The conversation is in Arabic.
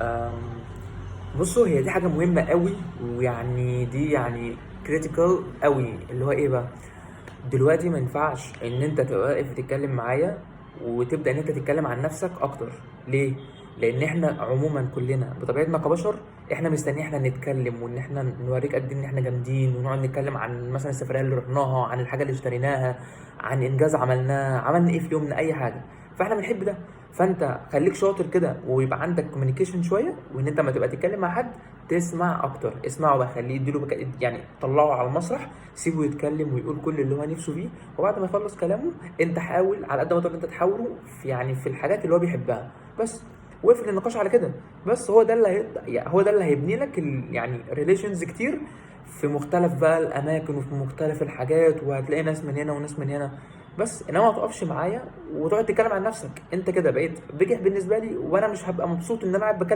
أم، بصوا، هي دي حاجة مهمة قوي، ويعني دي يعني كريتيكال قوي. اللي هو ايه بقى؟ دلوقتي ما ينفعش ان انت تبقى واقف تتكلم معايا وتبدا ان انت تتكلم عن نفسك اكتر. ليه؟ لان احنا عموما كلنا بطبيعتنا كبشر، احنا مستنيين احنا نتكلم، وان احنا نوريك قد ايه ان احنا جامدين، ونقعد نتكلم عن مثلا السفريه اللي رحناها، عن الحاجه اللي اشتريناها، عن انجاز عملناه، عملنا ايه في يومنا، اي حاجه. فاحنا بنحب ده. فانت خليك شاطر كده، ويبقى عندك كوميونيكيشن شويه، وان انت لما تبقى تتكلم مع حد تسمع اكتر. اسمعه بقى، خليه يديله يعني طلعه على المسرح، سيبه يتكلم ويقول كل اللي هو نفسه فيه. وبعد ما يخلص كلامه، انت حاول على قد ما تقدر انت تحاوره في في الحاجات اللي هو بيحبها بس. واقفل النقاش على كده. بس هو ده اللي يعني هو ده اللي هيبني لك يعني ريليشنز كتير في مختلف بقى الاماكن وفي مختلف الحاجات، وهتلاقي ناس من هنا وناس من هنا. بس انما ما تقفش معايا وتقعد تتكلم عن نفسك، انت كده بقيت بجح بالنسبه لي، وانا مش هبقى مبسوط ان انا قاعد بكلم